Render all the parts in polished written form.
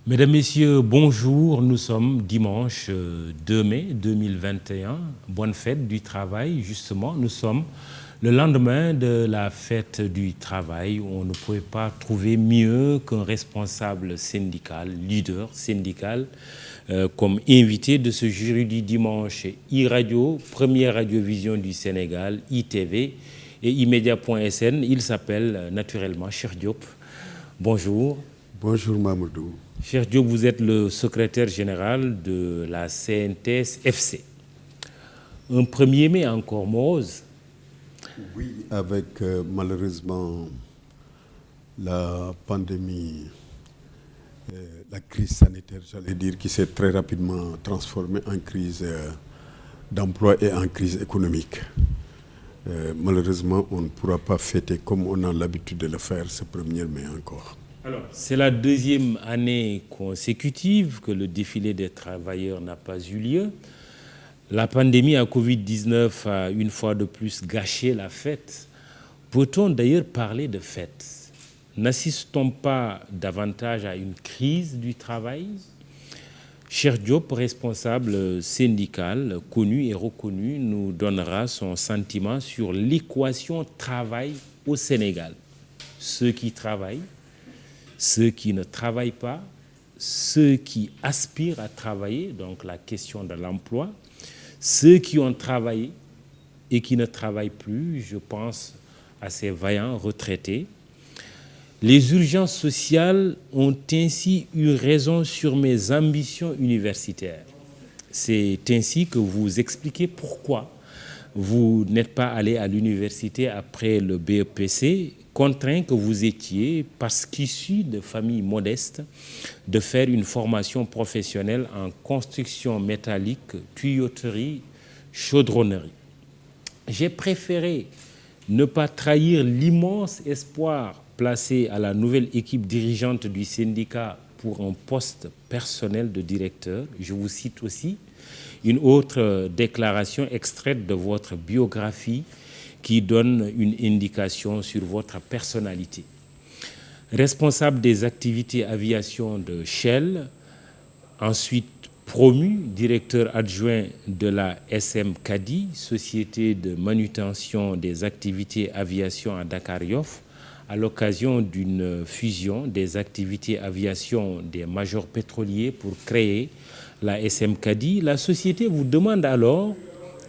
Mesdames, Messieurs, bonjour. Nous sommes dimanche 2 mai 2021. Bonne fête du travail. Justement, nous sommes le lendemain de la fête du travail. On ne pouvait pas trouver mieux qu'un responsable syndical, leader syndical, comme invité de ce jury du dimanche. iRadio, première radiovision du Sénégal, ITV et imedia.sn. Il s'appelle naturellement Cheikh Diop. Bonjour. Bonjour Mamadou. Cheikh Diop, vous êtes le secrétaire général de la CNTS-FC. Un 1er mai encore morose. Oui, avec malheureusement la pandémie, la crise sanitaire, j'allais dire, qui s'est très rapidement transformée en crise d'emploi et en crise économique. Malheureusement, on ne pourra pas fêter comme on a l'habitude de le faire ce 1er mai encore. Alors, c'est la deuxième année consécutive que le défilé des travailleurs n'a pas eu lieu. La pandémie à Covid-19 a une fois de plus gâché la fête. Peut-on d'ailleurs parler de fête? N'assiste-t-on pas davantage à une crise du travail? Cheikh Diop, responsable syndical connu et reconnu, nous donnera son sentiment sur l'équation travail au Sénégal. Ceux qui travaillent, ceux qui ne travaillent pas, ceux qui aspirent à travailler, donc la question de l'emploi, ceux qui ont travaillé et qui ne travaillent plus, je pense à ces vaillants retraités. Les urgences sociales ont ainsi eu raison sur mes ambitions universitaires. C'est ainsi que vous expliquez pourquoi vous n'êtes pas allé à l'université après le BEPC, contraint que vous étiez, parce qu'issu de familles modestes, de faire une formation professionnelle en construction métallique, tuyauterie, chaudronnerie. J'ai préféré ne pas trahir l'immense espoir placé à la nouvelle équipe dirigeante du syndicat pour un poste personnel de directeur. Je vous cite aussi une autre déclaration extraite de votre biographie qui donne une indication sur votre personnalité. Responsable des activités aviation de Shell, ensuite promu directeur adjoint de la SM Cadi, société de manutention des activités aviation à Dakar-Yoff, à l'occasion d'une fusion des activités aviation des majors pétroliers pour créer la SM Cadi, la société vous demande alors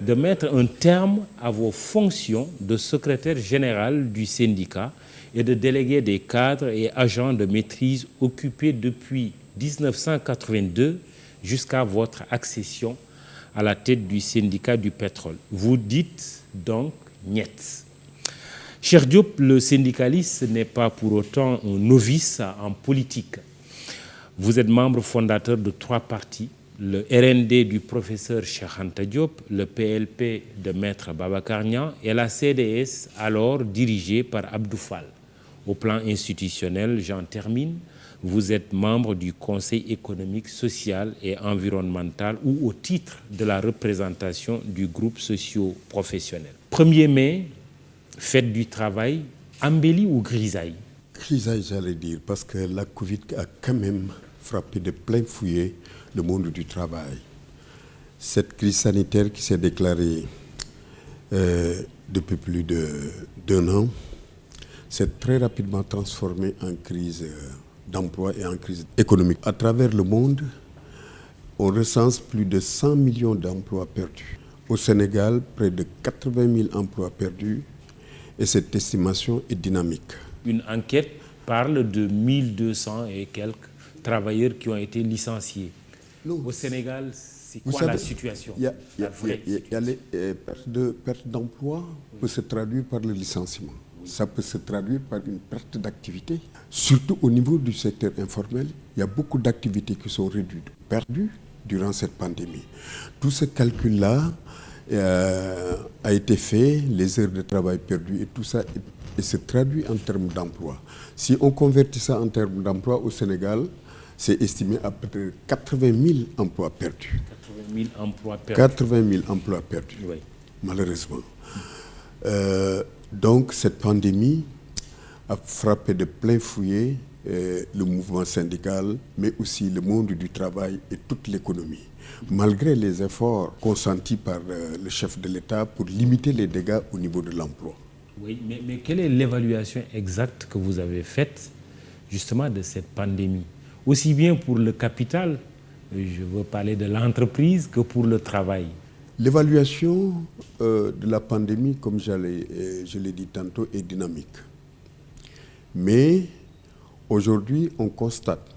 de mettre un terme à vos fonctions de secrétaire général du syndicat et de délégué des cadres et agents de maîtrise occupés depuis 1982 jusqu'à votre accession à la tête du syndicat du pétrole. Vous dites donc niet. Cheikh Diop, le syndicaliste n'est pas pour autant un novice en politique. Vous êtes membre fondateur de 3 partis, le RND du professeur Cheikh Anta Diop, le PLP de Maître Babacar Niang et la CDS alors dirigée par Abdou Fall. Au plan institutionnel, j'en termine, vous êtes membre du Conseil économique, social et environnemental ou au titre de la représentation du groupe socio-professionnel. 1er mai, fête du travail, embellie ou grisaille? Grisaille, j'allais dire, parce que la Covid a quand même frappé de plein fouet le monde du travail. Cette crise sanitaire qui s'est déclarée depuis plus d'1 an s'est très rapidement transformée en crise d'emploi et en crise économique. À travers le monde, on recense plus de 100 millions d'emplois perdus. Au Sénégal, près de 80 000 emplois perdus et cette estimation est dynamique. Une enquête parle de 1200 et quelques travailleurs qui ont été licenciés. Non. Au Sénégal, c'est quoi la situation? Il y a les pertes d'emploi peut se traduire par le licenciement. Ça peut se traduire par une perte d'activité. Surtout au niveau du secteur informel, il y a beaucoup d'activités qui sont réduites, perdues durant cette pandémie. Tout ce calcul-là a été fait, les heures de travail perdues et tout ça, et se traduit en termes d'emploi. Si on convertit ça en termes d'emploi au Sénégal, c'est estimé à peu près 80 000 emplois perdus. 80 000 emplois perdus. 80 000 emplois perdus, oui. Malheureusement. Donc cette pandémie a frappé de plein fouet le mouvement syndical, mais aussi le monde du travail et toute l'économie. Malgré les efforts consentis par le chef de l'État pour limiter les dégâts au niveau de l'emploi. Oui, mais quelle est l'évaluation exacte que vous avez faite justement de cette pandémie? Aussi bien pour le capital, je veux parler de l'entreprise, que pour le travail. L'évaluation de la pandémie, comme je l'ai dit tantôt, est dynamique. Mais aujourd'hui, on constate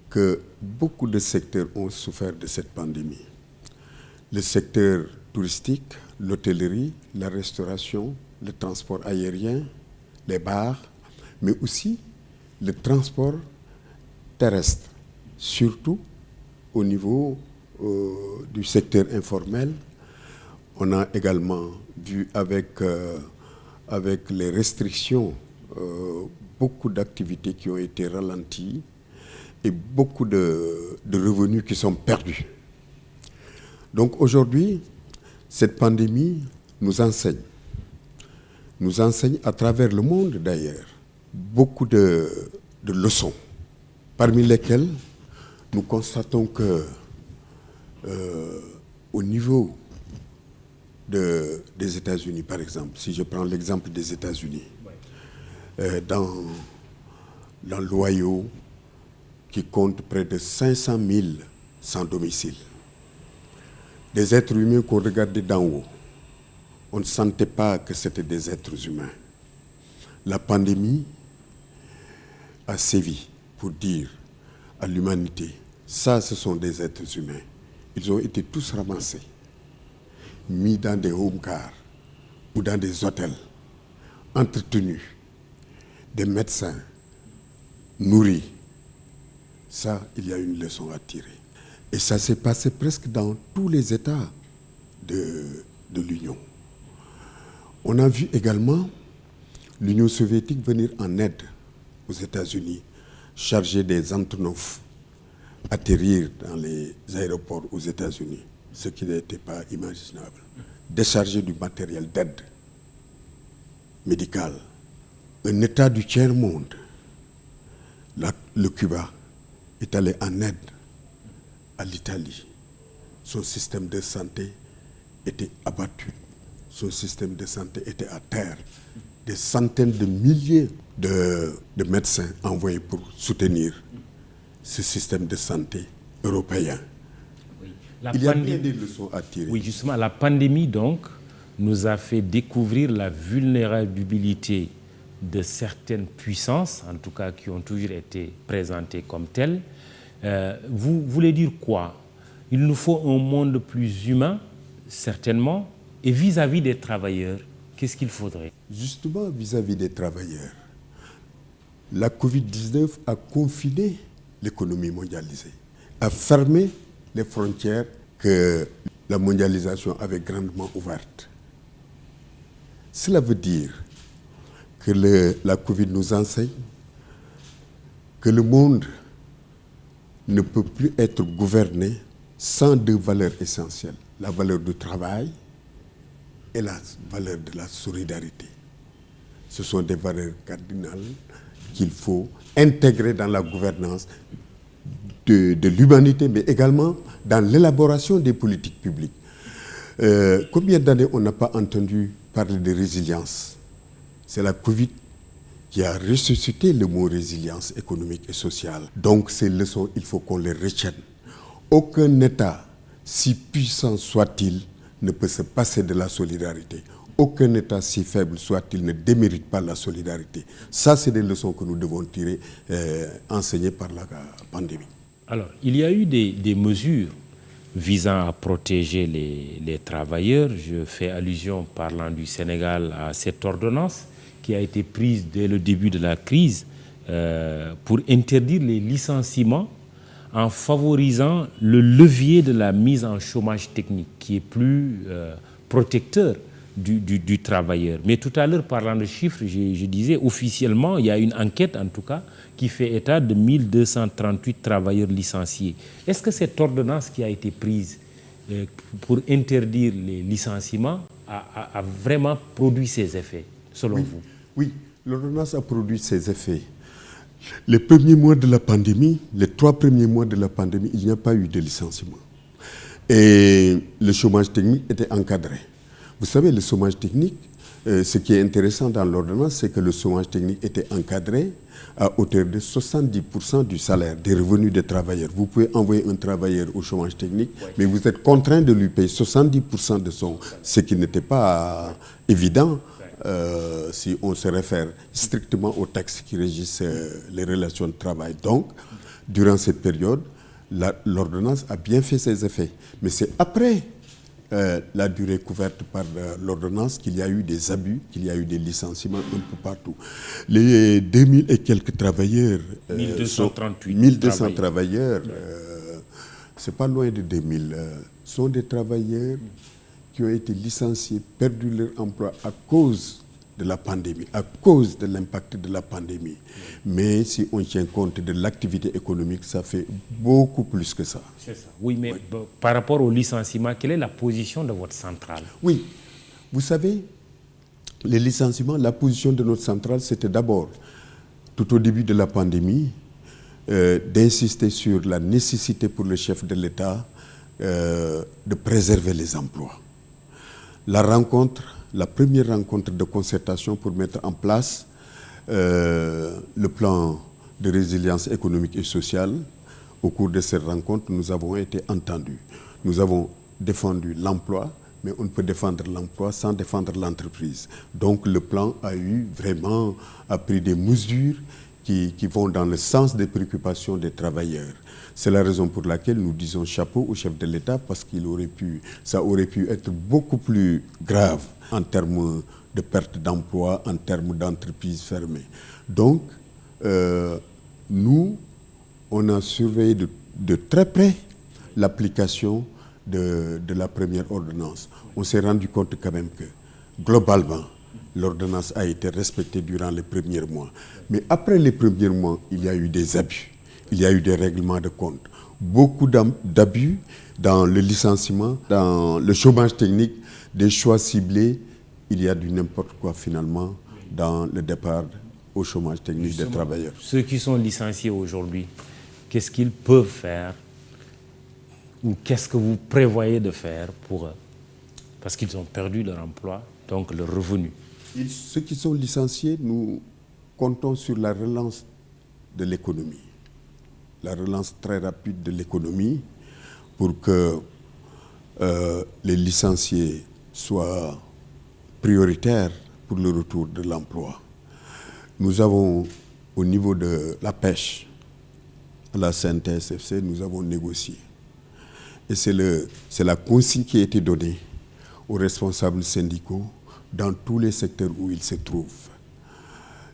que beaucoup de secteurs ont souffert de cette pandémie. Le secteur touristique, l'hôtellerie, la restauration, le transport aérien, les bars, mais aussi le transport terrestre, surtout au niveau du secteur informel. On a également vu avec les restrictions beaucoup d'activités qui ont été ralenties et beaucoup de revenus qui sont perdus. Donc aujourd'hui, cette pandémie nous enseigne à travers le monde d'ailleurs beaucoup de leçons, parmi lesquelles nous constatons que au niveau des États-Unis, par exemple, si je prends l'exemple des États-Unis, dans l'Ohio, qui compte près de 500 000 sans domicile, des êtres humains qu'on regardait d'en haut, on ne sentait pas que c'était des êtres humains. La pandémie a sévi pour dire à l'humanité, ça, ce sont des êtres humains. Ils ont été tous ramassés, mis dans des home cars ou dans des hôtels, entretenus, des médecins, nourris. Ça, il y a une leçon à tirer. Et ça s'est passé presque dans tous les États de l'Union. On a vu également l'Union soviétique venir en aide aux États-Unis, charger des Antonov, atterrir dans les aéroports aux États-Unis, ce qui n'était pas imaginable. Décharger du matériel d'aide médicale. Un État du tiers-monde, le Cuba, est allé en aide à l'Italie. Son système de santé était abattu. Son système de santé était à terre. Des centaines de milliers de médecins envoyés pour soutenir ce système de santé européen. Oui. Il y a bien des leçons à tirer. Oui, justement, la pandémie, donc, nous a fait découvrir la vulnérabilité de certaines puissances, en tout cas qui ont toujours été présentées comme telles. Vous voulez dire quoi? Il nous faut un monde plus humain, certainement, et vis-à-vis des travailleurs, qu'est-ce qu'il faudrait? Justement, vis-à-vis des travailleurs, la Covid-19 a confiné l'économie mondialisée, a fermé les frontières que la mondialisation avait grandement ouvertes. Cela veut dire que la Covid nous enseigne que le monde ne peut plus être gouverné sans deux valeurs essentielles, la valeur du travail et la valeur de la solidarité. Ce sont des valeurs cardinales qu'il faut intégrer dans la gouvernance de l'humanité, mais également dans l'élaboration des politiques publiques. Combien d'années on n'a pas entendu parler de résilience? C'est la Covid qui a ressuscité le mot résilience économique et sociale. Donc ces leçons, il faut qu'on les retienne. Aucun État, si puissant soit-il, ne peut se passer de la solidarité. Aucun État, si faible soit-il, ne démérite pas la solidarité. Ça, c'est des leçons que nous devons tirer, enseignées par la pandémie. Alors, il y a eu des mesures visant à protéger les travailleurs. Je fais allusion, parlant du Sénégal, à cette ordonnance qui a été prise dès le début de la crise pour interdire les licenciements en favorisant le levier de la mise en chômage technique qui est plus protecteur du travailleur. Mais tout à l'heure, parlant de chiffres, je disais officiellement, il y a une enquête en tout cas qui fait état de 1238 travailleurs licenciés. Est-ce que cette ordonnance qui a été prise pour interdire les licenciements a vraiment produit ses effets, selon vous? Oui, l'ordonnance a produit ses effets. Les premiers mois de la pandémie, les 3 premiers mois de la pandémie, il n'y a pas eu de licenciement. Et le chômage technique était encadré. Vous savez, le chômage technique, ce qui est intéressant dans l'ordonnance, c'est que le chômage technique était encadré à hauteur de 70% du salaire, des revenus des travailleurs. Vous pouvez envoyer un travailleur au chômage technique, mais vous êtes contraint de lui payer 70% de son... Ce qui n'était pas évident si on se réfère strictement aux textes qui régissent les relations de travail. Donc, durant cette période, l'ordonnance a bien fait ses effets. Mais c'est après la durée couverte par l'ordonnance qu'il y a eu des abus, qu'il y a eu des licenciements un peu partout. Les 2000 et quelques travailleurs... 1200 travailleurs, c'est pas loin de 2000, sont des travailleurs qui ont été licenciés, perdu leur emploi à cause de la pandémie, à cause de l'impact de la pandémie. Mais si on tient compte de l'activité économique, ça fait beaucoup plus que ça. C'est ça. Oui, mais par rapport au licenciement, quelle est la position de votre centrale? Oui, vous savez, les licenciements, la position de notre centrale, c'était d'abord, tout au début de la pandémie, d'insister sur la nécessité pour le chef de l'État de préserver les emplois. La première rencontre de concertation pour mettre en place le plan de résilience économique et sociale, au cours de cette rencontre, nous avons été entendus. Nous avons défendu l'emploi, mais on ne peut défendre l'emploi sans défendre l'entreprise. Donc le plan a pris des mesures qui vont dans le sens des préoccupations des travailleurs. C'est la raison pour laquelle nous disons chapeau au chef de l'État, parce ça aurait pu être beaucoup plus grave en termes de perte d'emploi, en termes d'entreprises fermées. Donc, nous, on a surveillé de très près l'application de la première ordonnance. On s'est rendu compte quand même que, globalement, l'ordonnance a été respectée durant les premiers mois. Mais après les premiers mois, il y a eu des abus, il y a eu des règlements de compte. Beaucoup d'abus dans le licenciement, dans le chômage technique, des choix ciblés. Il y a du n'importe quoi finalement dans le départ au chômage technique des travailleurs. Ceux qui sont licenciés aujourd'hui, qu'est-ce qu'ils peuvent faire ou qu'est-ce que vous prévoyez de faire pour eux? Parce qu'ils ont perdu leur emploi, donc leur revenu. Ceux qui sont licenciés, nous comptons sur la relance de l'économie, la relance très rapide de l'économie pour que les licenciés soient prioritaires pour le retour de l'emploi. Nous avons, au niveau de la pêche, à la CNTS/FC, nous avons négocié. Et c'est la consigne qui a été donnée aux responsables syndicaux dans tous les secteurs où ils se trouvent.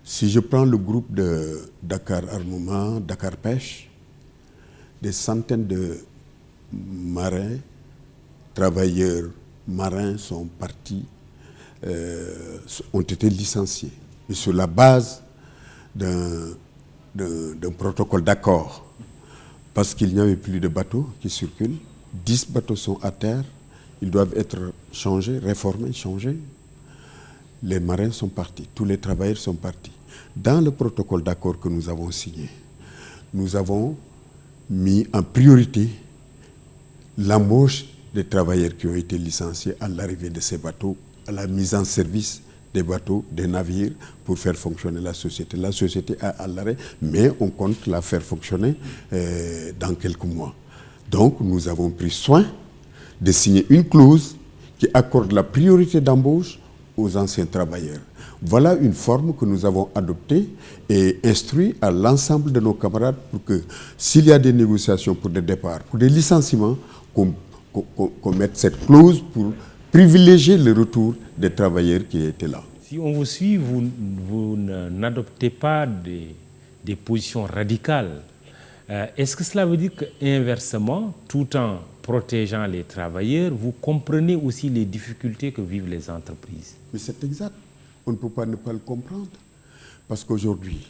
Si je prends le groupe de Dakar Armement, Dakar Pêche, des centaines de marins, travailleurs marins sont partis, ont été licenciés. Et sur la base d'un protocole d'accord, parce qu'il n'y avait plus de bateaux qui circulent, 10 bateaux sont à terre, ils doivent être changés, réformés, changés. Les marins sont partis, tous les travailleurs sont partis. Dans le protocole d'accord que nous avons signé, nous avons mis en priorité l'embauche des travailleurs qui ont été licenciés à l'arrivée de ces bateaux, à la mise en service des bateaux, des navires, pour faire fonctionner la société. La société est à l'arrêt, mais on compte la faire fonctionner dans quelques mois. Donc, nous avons pris soin de signer une clause qui accorde la priorité d'embauche aux anciens travailleurs. Voilà une forme que nous avons adoptée et instruite à l'ensemble de nos camarades pour que, s'il y a des négociations pour des départs, pour des licenciements, qu'on mette cette clause pour privilégier le retour des travailleurs qui étaient là. Si on vous suit, vous n'adoptez pas des positions radicales. Est-ce que cela veut dire qu'inversement, tout en protégeant les travailleurs, vous comprenez aussi les difficultés que vivent les entreprises? Mais c'est exact. On ne peut pas ne pas le comprendre. Parce qu'aujourd'hui,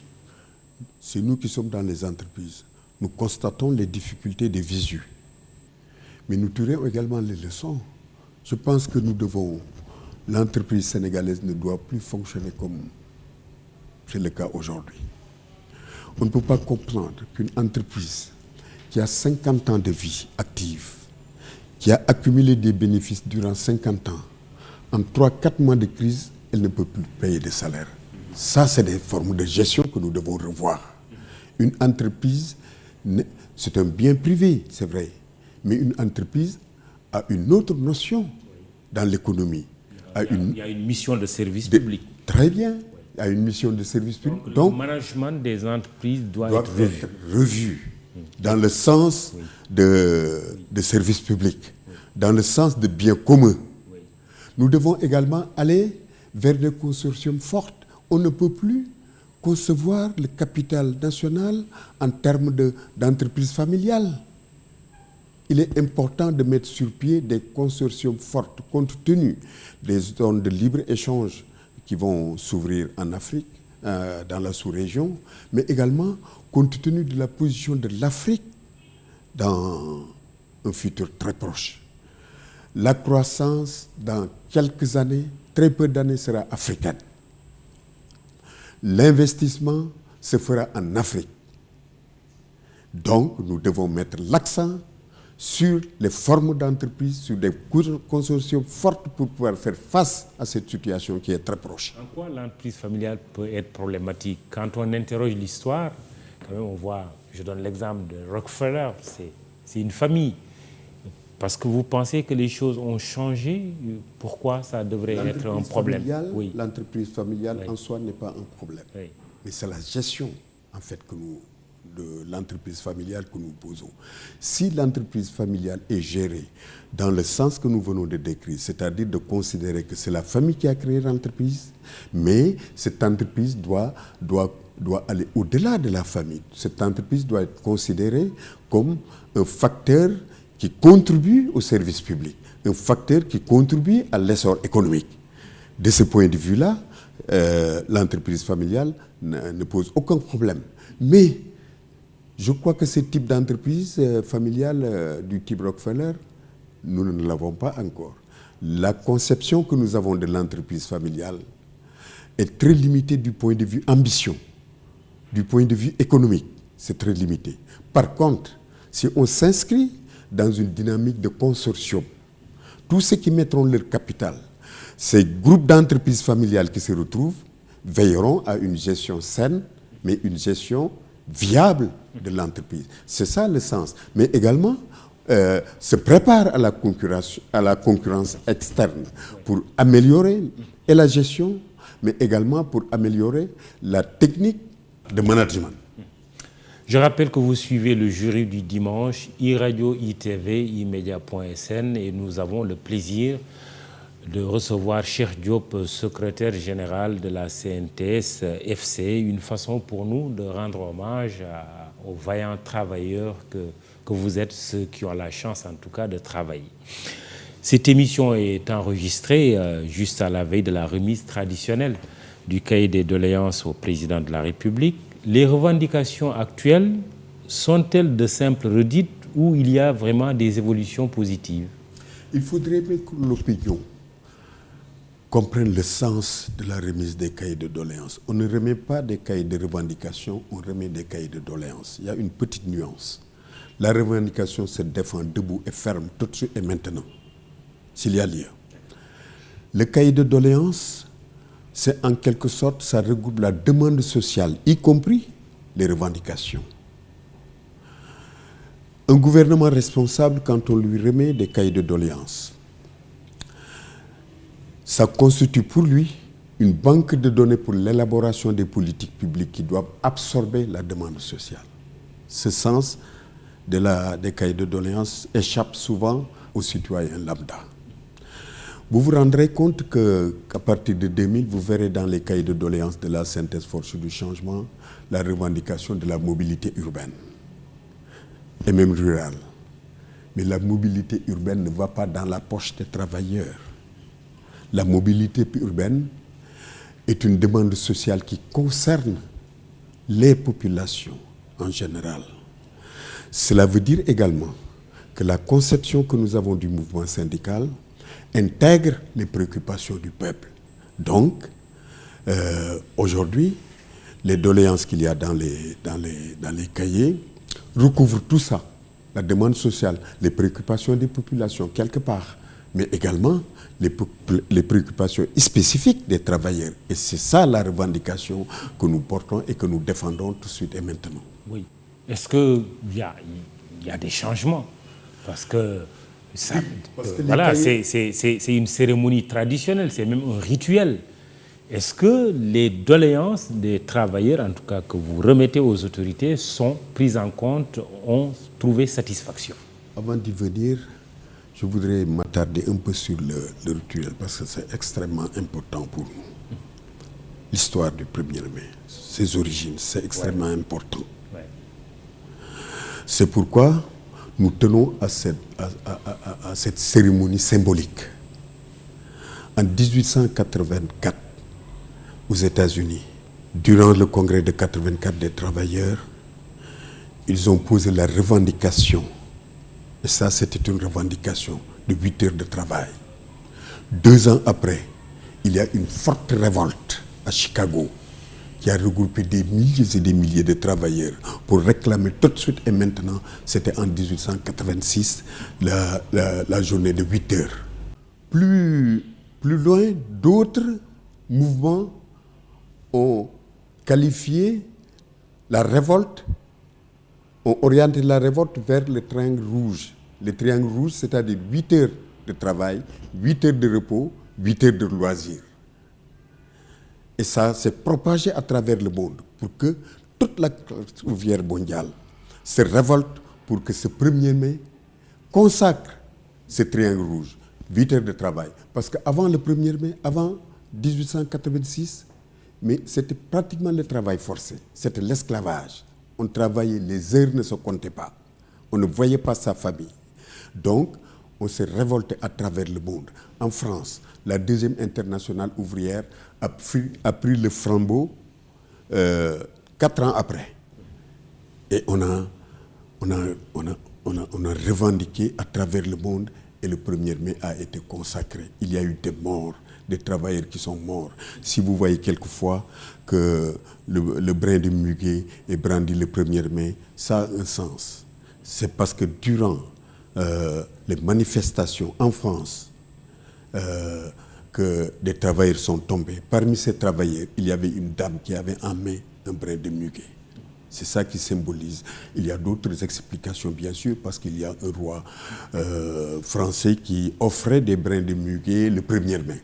c'est nous qui sommes dans les entreprises. Nous constatons les difficultés des visu. Mais nous tirons également les leçons. Je pense que l'entreprise sénégalaise ne doit plus fonctionner comme c'est le cas aujourd'hui. On ne peut pas comprendre qu'une entreprise qui a 50 ans de vie active, qui a accumulé des bénéfices durant 50 ans, en 3-4 mois de crise, elle ne peut plus payer de salaire. Ça, c'est des formes de gestion que nous devons revoir. Une entreprise, c'est un bien privé, c'est vrai, mais une entreprise a une autre notion dans l'économie. Il y a une mission de service public. Très bien, il y a une mission de service public. Donc le management des entreprises doit être revu dans le sens de service public, dans le sens de bien commun. Nous devons également aller vers des consortiums forts. On ne peut plus concevoir le capital national en termes d'entreprise familiale. Il est important de mettre sur pied des consortiums forts compte tenu des zones de libre-échange qui vont s'ouvrir en Afrique, dans la sous-région, mais également compte tenu de la position de l'Afrique dans un futur très proche. La croissance dans quelques années, très peu d'années, sera africaine. L'investissement se fera en Afrique. Donc, nous devons mettre l'accent sur les formes d'entreprise, sur des consortiums fortes pour pouvoir faire face à cette situation qui est très proche. En quoi l'entreprise familiale peut être problématique? Quand on interroge l'histoire, quand même on voit, je donne l'exemple de Rockefeller, c'est une famille. Parce que vous pensez que les choses ont changé, pourquoi ça devrait être un problème? Oui. L'entreprise familiale en soi n'est pas un problème. Oui. Mais c'est la gestion, en fait, de l'entreprise familiale que nous posons. Si l'entreprise familiale est gérée dans le sens que nous venons de décrire, c'est-à-dire de considérer que c'est la famille qui a créé l'entreprise, mais cette entreprise doit aller au-delà de la famille. Cette entreprise doit être considérée comme un facteur qui contribue au service public, un facteur qui contribue à l'essor économique. De ce point de vue-là, l'entreprise familiale ne pose aucun problème. Mais je crois que ce type d'entreprise familiale du type Rockefeller, nous ne l'avons pas encore. La conception que nous avons de l'entreprise familiale est très limitée du point de vue ambition, du point de vue économique. C'est très limité. Par contre, si on s'inscrit dans une dynamique de consortium, tous ceux qui mettront leur capital, ces groupes d'entreprises familiales qui se retrouvent, veilleront à une gestion saine, mais une gestion viable de l'entreprise. C'est ça le sens. Mais également, se préparent à la concurrence externe pour améliorer et la gestion, mais également pour améliorer la technique de management. Je rappelle que vous suivez le jury du dimanche, iRadio, ITV, imedia.sn, et nous avons le plaisir de recevoir Cheikh Diop, secrétaire général de la CNTS FC, une façon pour nous de rendre hommage aux vaillants travailleurs que vous êtes, ceux qui ont la chance en tout cas de travailler. Cette émission est enregistrée juste à la veille de la remise traditionnelle du cahier des doléances au président de la République. Les revendications actuelles sont-elles de simples redites ou il y a vraiment des évolutions positives? Il faudrait que l'opinion comprenne le sens de la remise des cahiers de doléances. On ne remet pas des cahiers de revendications, on remet des cahiers de doléances. Il y a une petite nuance. La revendication se défend debout et ferme tout de suite et maintenant, s'il y a lieu. Le cahier de doléances, c'est en quelque sorte, ça regroupe la demande sociale, y compris les revendications. Un gouvernement responsable, quand on lui remet des cahiers de doléances, ça constitue pour lui une banque de données pour l'élaboration des politiques publiques qui doivent absorber la demande sociale. Ce sens des cahiers de doléances échappe souvent aux citoyens lambda. Vous vous rendrez compte qu'à partir de 2000, vous verrez dans les cahiers de doléances de la synthèse force du changement la revendication de la mobilité urbaine et même rurale. Mais la mobilité urbaine ne va pas dans la poche des travailleurs. La mobilité urbaine est une demande sociale qui concerne les populations en général. Cela veut dire également que la conception que nous avons du mouvement syndical intègre les préoccupations du peuple. Donc, aujourd'hui, les doléances qu'il y a dans les cahiers recouvrent tout ça. La demande sociale, les préoccupations des populations quelque part, mais également les préoccupations spécifiques des travailleurs. Et c'est ça la revendication que nous portons et que nous défendons tout de suite et maintenant. Oui. Est-ce qu'il y a des changements? Parce que, voilà, c'est une cérémonie traditionnelle, c'est même un rituel. Est-ce que les doléances des travailleurs, en tout cas que vous remettez aux autorités, sont prises en compte, ont trouvé satisfaction? Avant d'y venir, je voudrais m'attarder un peu sur le rituel parce que c'est extrêmement important pour nous. L'histoire du 1er mai, ses origines, c'est extrêmement important. Ouais. C'est pourquoi nous tenons à cette cérémonie symbolique. En 1884, aux États-Unis, durant le congrès de 84 des travailleurs, ils ont posé la revendication, et ça c'était une revendication de 8 heures de travail. 2 ans après, il y a une forte révolte à Chicago qui a regroupé des milliers et des milliers de travailleurs pour réclamer tout de suite et maintenant, c'était en 1886, la journée de 8 heures. Plus loin, d'autres mouvements ont qualifié la révolte, ont orienté la révolte vers le triangle rouge. Le triangle rouge, c'est-à-dire 8 heures de travail, 8 heures de repos, 8 heures de loisirs. Et ça s'est propagé à travers le monde pour que toute la classe ouvrière mondiale se révolte pour que ce 1er mai consacre ce triangle rouge, 8 heures de travail. Parce qu'avant le 1er mai, avant 1886, mais c'était pratiquement le travail forcé, c'était l'esclavage. On travaillait, les heures ne se comptaient pas, on ne voyait pas sa famille. Donc, on s'est révolté à travers le monde. En France, la deuxième internationale ouvrière a pris le flambeau 4 ans après. Et on a revendiqué à travers le monde et le 1er mai a été consacré. Il y a eu des morts, des travailleurs qui sont morts. Si vous voyez quelquefois que le brin de muguet est brandi le 1er mai, ça a un sens. C'est parce que durant les manifestations en France, que des travailleurs sont tombés. Parmi ces travailleurs, il y avait une dame qui avait en main un brin de muguet. C'est ça qui symbolise. Il y a d'autres explications, bien sûr, parce qu'il y a un roi français qui offrait des brins de muguet le 1er mai.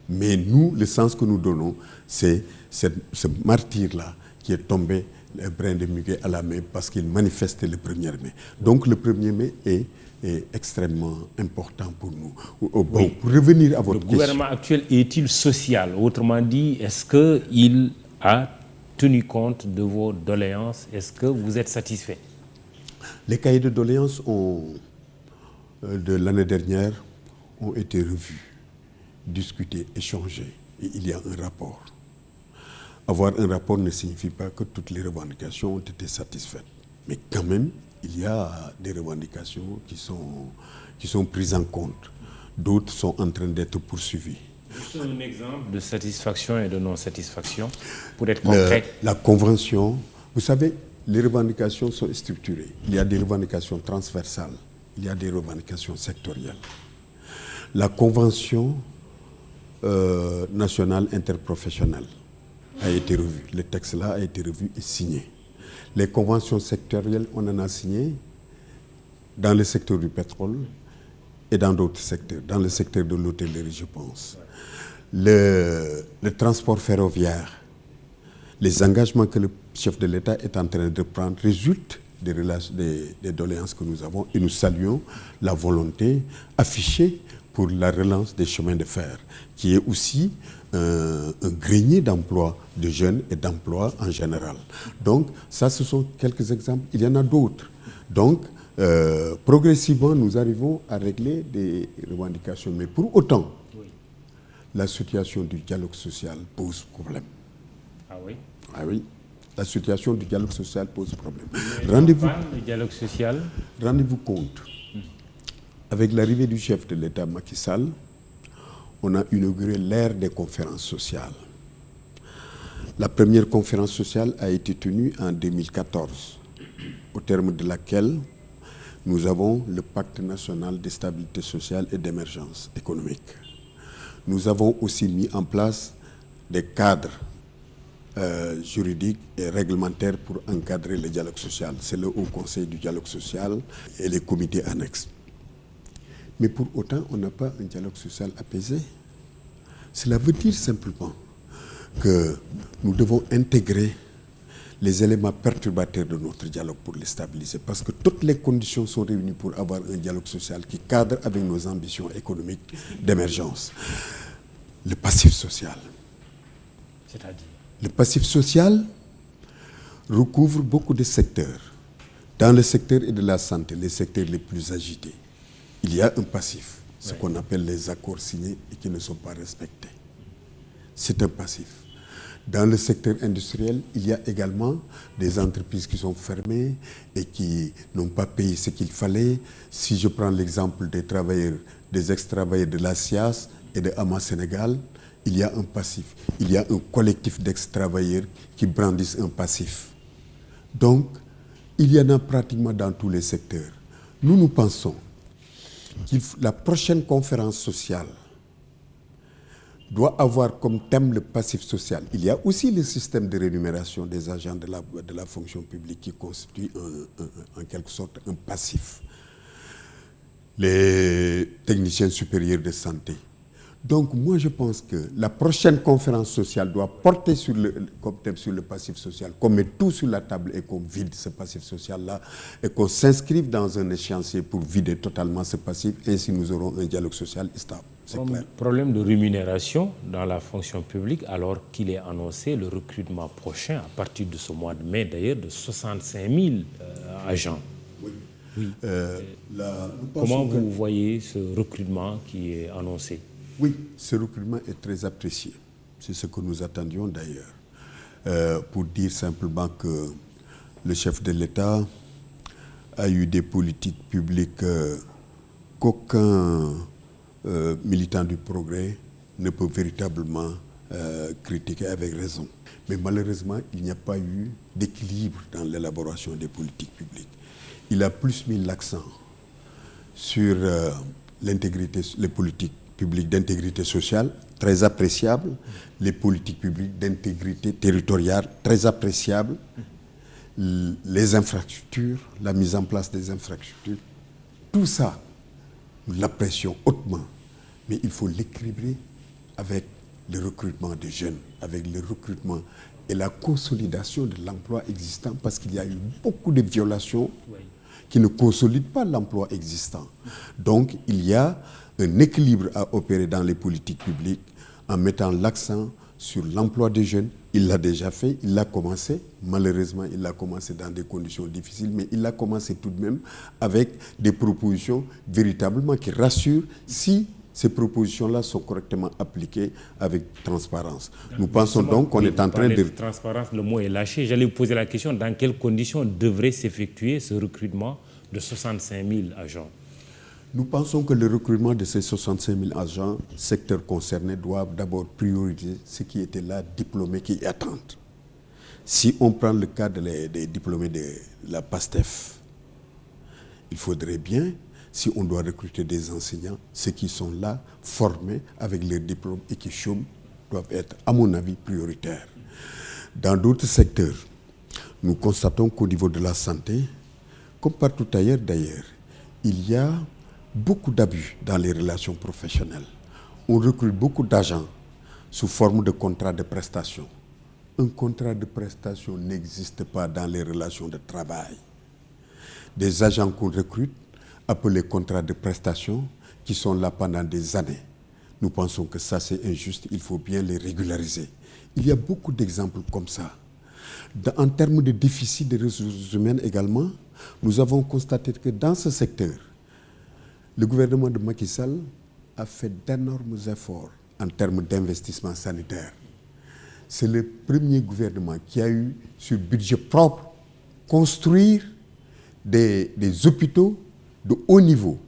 Mais nous, le sens que nous donnons, c'est ce martyr-là qui est tombé, le brin de muguet à la main, parce qu'il manifestait le 1er mai. Donc le 1er mai est extrêmement important pour nous. Bon, pour revenir à votre question. Le gouvernement actuel est-il social? Autrement dit, est-ce qu'il a tenu compte de vos doléances? Est-ce que vous êtes satisfait? Les cahiers de doléances de l'année dernière ont été revus, discutés, échangés. Et il y a un rapport. Avoir un rapport ne signifie pas que toutes les revendications ont été satisfaites. Mais quand même, il y a des revendications qui sont prises en compte. D'autres sont en train d'être poursuivies. Juste un exemple de satisfaction et de non-satisfaction, pour être concret. La convention, vous savez, les revendications sont structurées. Il y a des revendications transversales, il y a des revendications sectorielles. La convention nationale interprofessionnelle a été revue. Le texte-là a été revu et signé. Les conventions sectorielles, on en a signé dans le secteur du pétrole et dans d'autres secteurs, dans le secteur de l'hôtellerie, je pense. Le transport ferroviaire, les engagements que le chef de l'État est en train de prendre résultent des doléances que nous avons et nous saluons la volonté affichée pour la relance des chemins de fer, qui est aussi un grenier d'emploi de jeunes et d'emploi en général. Donc, ça, ce sont quelques exemples. Il y en a d'autres. Donc, progressivement, nous arrivons à régler des revendications. Mais pour autant, la situation du dialogue social pose problème. Ah oui? Ah oui. La situation du dialogue social pose problème. Rendez-vous. Le dialogue social? Rendez-vous compte. Avec l'arrivée du chef de l'État, Macky Sall, on a inauguré l'ère des conférences sociales. La première conférence sociale a été tenue en 2014, au terme de laquelle nous avons le Pacte national de stabilité sociale et d'émergence économique. Nous avons aussi mis en place des cadres juridiques et réglementaires pour encadrer le dialogue social. C'est le Haut Conseil du dialogue social et les comités annexes. Mais pour autant, on n'a pas un dialogue social apaisé. Cela veut dire simplement que nous devons intégrer les éléments perturbateurs de notre dialogue pour les stabiliser, parce que toutes les conditions sont réunies pour avoir un dialogue social qui cadre avec nos ambitions économiques d'émergence. Le passif social. C'est-à-dire ? Le passif social recouvre beaucoup de secteurs. Dans le secteur de la santé, les secteurs les plus agités, il y a un passif, ce qu'on appelle les accords signés et qui ne sont pas respectés. C'est un passif. Dans le secteur industriel, il y a également des entreprises qui sont fermées et qui n'ont pas payé ce qu'il fallait. Si je prends l'exemple des travailleurs, des ex-travailleurs de la SIAS et de Ama Sénégal, il y a un passif. Il y a un collectif d'ex-travailleurs qui brandissent un passif. Donc, il y en a pratiquement dans tous les secteurs. Nous pensons que la prochaine conférence sociale doit avoir comme thème le passif social. Il y a aussi le système de rémunération des agents de la fonction publique qui constitue en quelque sorte un passif. Les techniciens supérieurs de santé. Donc moi je pense que la prochaine conférence sociale doit porter comme thème sur le passif social, qu'on met tout sur la table et qu'on vide ce passif social-là et qu'on s'inscrive dans un échéancier pour vider totalement ce passif, et ainsi nous aurons un dialogue social stable. C'est clair. Problème de rémunération dans la fonction publique, alors qu'il est annoncé le recrutement prochain, à partir de ce mois de mai d'ailleurs, de 65 000 agents. Oui. Oui. Comment vous voyez ce recrutement qui est annoncé ? Oui, ce recrutement est très apprécié. C'est ce que nous attendions d'ailleurs. Pour dire simplement que le chef de l'État a eu des politiques publiques qu'aucun militant du progrès ne peut véritablement critiquer avec raison. Mais malheureusement, il n'y a pas eu d'équilibre dans l'élaboration des politiques publiques. Il a plus mis l'accent sur l'intégrité, les politiques publiques d'intégrité sociale, très appréciable, les politiques publiques d'intégrité territoriale, très appréciable, les infrastructures, la mise en place des infrastructures, tout ça, nous l'apprécions hautement, mais il faut l'équilibrer avec le recrutement de jeunes, avec le recrutement et la consolidation de l'emploi existant, parce qu'il y a eu beaucoup de violations qui ne consolident pas l'emploi existant. Donc, il y a un équilibre à opérer dans les politiques publiques en mettant l'accent sur l'emploi des jeunes. Il l'a déjà fait, il l'a commencé. Malheureusement, il l'a commencé dans des conditions difficiles, mais il l'a commencé tout de même avec des propositions véritablement qui rassurent si ces propositions-là sont correctement appliquées avec transparence. Nous pensons donc qu'on est en train de... Transparence, le mot est lâché. J'allais vous poser la question, dans quelles conditions devrait s'effectuer ce recrutement de 65 000 agents ? Nous pensons que le recrutement de ces 65 000 agents, secteurs concernés, doivent d'abord prioriser ceux qui étaient là, diplômés, qui attendent. Si on prend le cas des diplômés de la PASTEF, il faudrait bien, si on doit recruter des enseignants, ceux qui sont là, formés avec leurs diplômes et qui chôment, doivent être, à mon avis, prioritaires. Dans d'autres secteurs, nous constatons qu'au niveau de la santé, comme partout ailleurs d'ailleurs, il y a beaucoup d'abus dans les relations professionnelles. On recrute beaucoup d'agents sous forme de contrat de prestation. Un contrat de prestation n'existe pas dans les relations de travail. Des agents qu'on recrute, appelés contrats de prestation, qui sont là pendant des années. Nous pensons que ça c'est injuste, il faut bien les régulariser. Il y a beaucoup d'exemples comme ça. En termes de déficit de ressources humaines également, nous avons constaté que dans ce secteur, le gouvernement de Macky Sall a fait d'énormes efforts en termes d'investissement sanitaire. C'est le premier gouvernement qui a eu, sur budget propre, construire des hôpitaux de haut niveau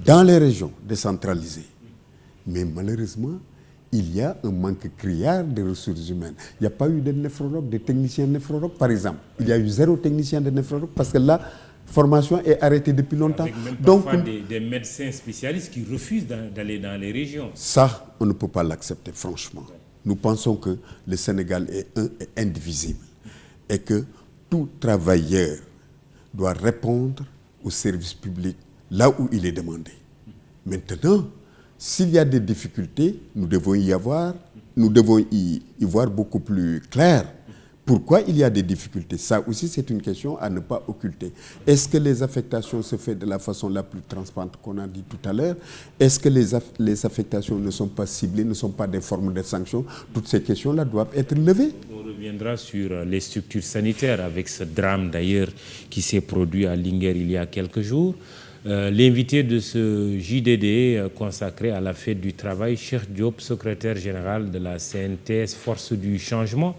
dans les régions décentralisées. Mais malheureusement, il y a un manque criard de ressources humaines. Il n'y a pas eu de néphrologues, de techniciens néphrologues, par exemple. Il y a eu 0 technicien de néphrologue parce que la formation est arrêtée depuis longtemps. Avec même parfois des médecins spécialistes qui refusent d'aller dans les régions. Ça, on ne peut pas l'accepter, franchement. Nous pensons que le Sénégal est indivisible et que tout travailleur doit répondre au service public là où il est demandé. Maintenant, s'il y a des difficultés, nous devons y voir beaucoup plus clair. Pourquoi il y a des difficultés? Ça aussi, c'est une question à ne pas occulter. Est-ce que les affectations se font de la façon la plus transparente qu'on a dit tout à l'heure? Est-ce que les affectations ne sont pas ciblées, ne sont pas des formes de sanctions? Toutes ces questions-là doivent être levées. On reviendra sur les structures sanitaires avec ce drame d'ailleurs qui s'est produit à Linguère il y a quelques jours. L'invité de ce JDD consacré à la fête du travail, Cheikh Diop, secrétaire général de la CNTS Force du Changement.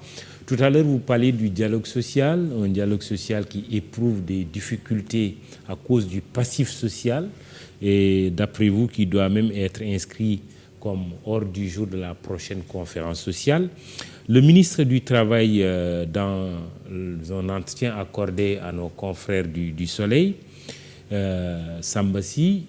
Tout à l'heure, vous parliez du dialogue social, un dialogue social qui éprouve des difficultés à cause du passif social et d'après vous, qui doit même être inscrit comme hors du jour de la prochaine conférence sociale. Le ministre du Travail, dans un entretien accordé à nos confrères du Soleil, Sambassi,